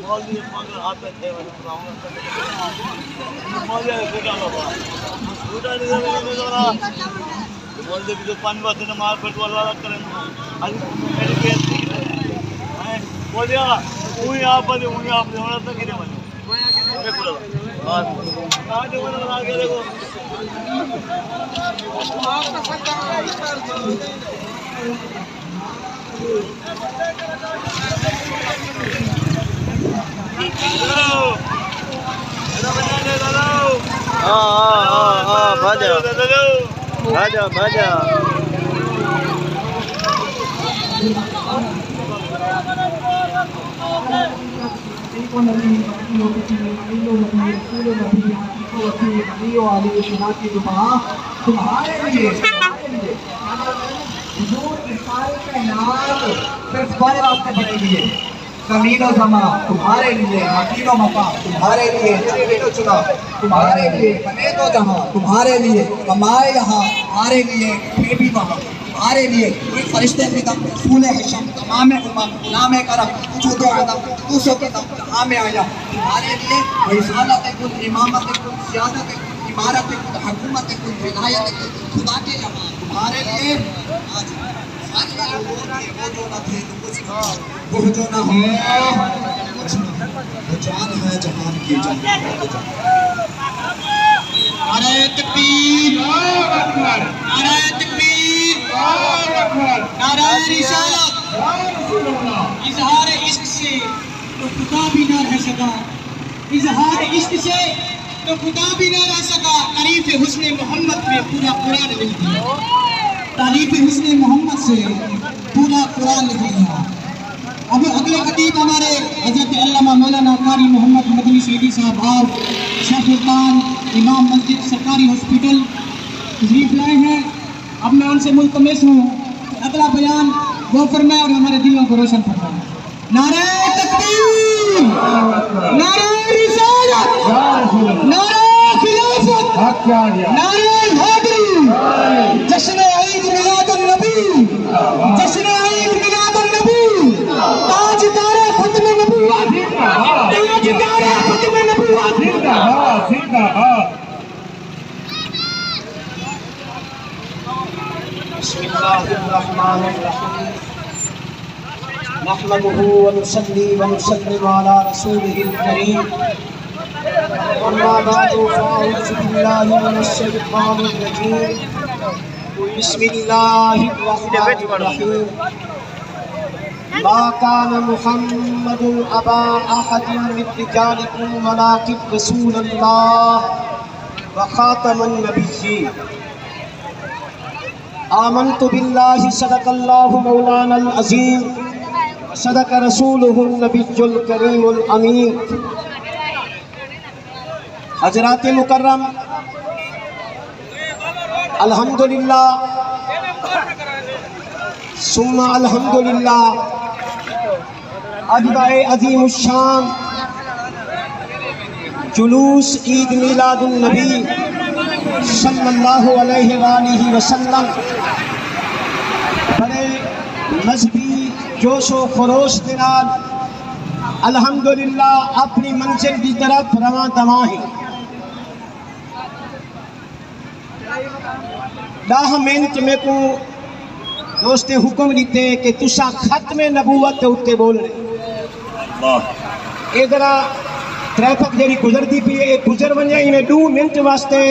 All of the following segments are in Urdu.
مولوی مگر ہاتھ تھے مولوی بیٹا بابا بیٹا نہیں دورا مولوی جو پانی واسطے نماز پڑھوا والا کریں اج میری بےزتی ہے بولیا وہی آپ ہونا تک ہی نہیں بنو ہاں جو بنا کے دیکھو بھاجا بھاجا تمہارے لیے صرف بڑے راستے بنے لیے زمین و زمان تمہارے لیے مکین و مقام تمہارے لیے زمین و چنا تمہارے لیے بنے دو جہاں تمہارے لیے کمائے یہاں تمہارے لیے پھر بھی وہاں تمہارے لیے ایک فرشتے کی دم رسول حشم تمام امم غلام کرم وجود و عدم دوسروں کی دم جہاں میں آیا تمہارے لیے رسالت کل امامت کل سیادت کل عمارت کل حکومت کل ولایت کل خدا کے یہاں تمہارے لیے آج سارے لوگوں کے وہ جو نہ تھے تو کچھ وہ جو نہ ہو کچھ نہ وہ جان ہے جہان کی جان نعرہ تکبیر نعرہ تکبیر نعرہ رسالت اظہار عشق سے تو خدا بھی نہ رہ سکا اظہار عشق سے تو خدا بھی نہ رہ سکا تعریف حسن محمد میں پورا قرآن لکھ دیا تعریف حسن محمد سے پورا قرآن لکھ دیا اب اگلے خطیب ہمارے حضرت علامہ مولانا قاری محمد مدنی سیدی صاحب آپ شیخ سلطان امام مسجد سرکاری ہاسپٹل تشریف لائے ہیں اب میں ان سے ملتمس ہوں کہ اگلا بیان وہ فرمائے اور ہمارے دلوں کو روشن فرمائے نعرہ تکبیر نعرہ رسالت نعرہ خلافت نعرہ حیدری جشن عید میلاد النبی جشن عید میلاد النبی تاجدار ختم نبوت تاجدار ختم نبوت بسم اللہ الرحمن الرحیم نحمده ونصلي ونسلم على رسوله الكريم اما بعد فاعوذ بالله من الشيطان الرجيم بسم الله الرحمن الرحيم ما كان محمد ابا احد من رجالكم ولكن رسول الله وخاتم النبيين آمنت بالله صدق الله مولانا العظيم صدق رسوله النبی الکریم الامین حضرات مکرم الحمدللہ ثم الحمدللہ اجزاء عظیم الشان جلوس عید میلاد النبی صلی اللہ علیہ وآلہ وسلم بڑے مذہبی جوش و خروش دنال الحمدللہ اپنی منزل کی طرف رواں دواں ہیں ڈاہ منٹ میں کو دوست حکم دیتے کہ تسا ختم نبوت ہوتے بول رہے ادھر ٹریفک جڑی گزرتی پی ہے گزر ونجے میں 2 منٹ واسطے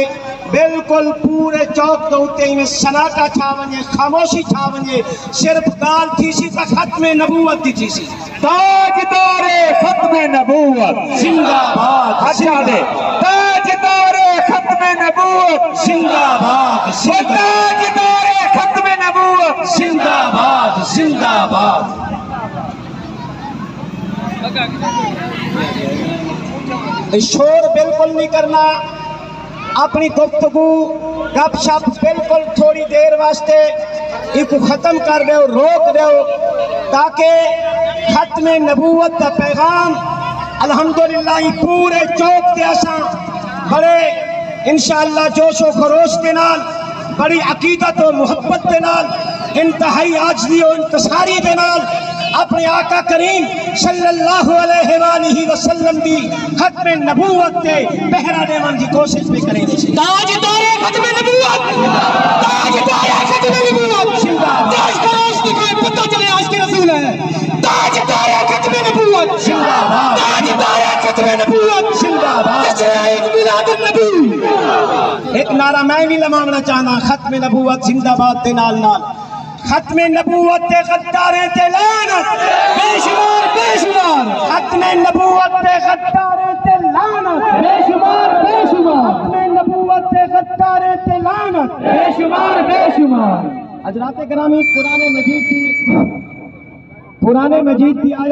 بالکل پورے چوک تو ہوتے میں سناٹا چھا ونجے خاموشی چھا ونجے صرف گال تھی سی تا ختم نبوت تھی سی تاجدار ختم نبوت زندہ باد اچھا دے تاجدار ختم نبوت زندہ باد تاجدار ختم نبوت زندہ باد زندہ باد شور بالکل نہیں کرنا اپنی گفتگو گپ شپ بالکل تھوڑی دیر واسطے ایک ختم کر دو روک دو تاکہ ختم نبوت کا پیغام الحمدللہ پورے چوک تے اساں بڑے انشاءاللہ جوش و خروش کے نال بڑی عقیدت و محبت دے نال انتہائی عاجزی و انتصاری دے نال اپنے آقا کریم صلی اللہ علیہ وآلہ وسلم دی ختم نبوت تے پہرا دیوان کی کوشش بھی کریں گے. تاجدار ختم نبوت، تاجدار ختم نبوت، تاج کا راز دکھائے پتہ چلے آج کے رسول ہے. تاجدار ختم نبوت، تاجدار ختم نبوت، تشریع میلاد النبی. ایک نعرہ میں بھی لمانا چاہنا، ختم نبوت زندہ باد دے نال نال ختم نبوت تے غداریں تے لعنت بے شمار بے شمار، ختم نبوت تے غداریں تے لعنت بے شمار بے شمار، ختم نبوت تے غداریں تے لعنت بے شمار بے شمار. حضرات گرامی، قرآن مجید کی آیت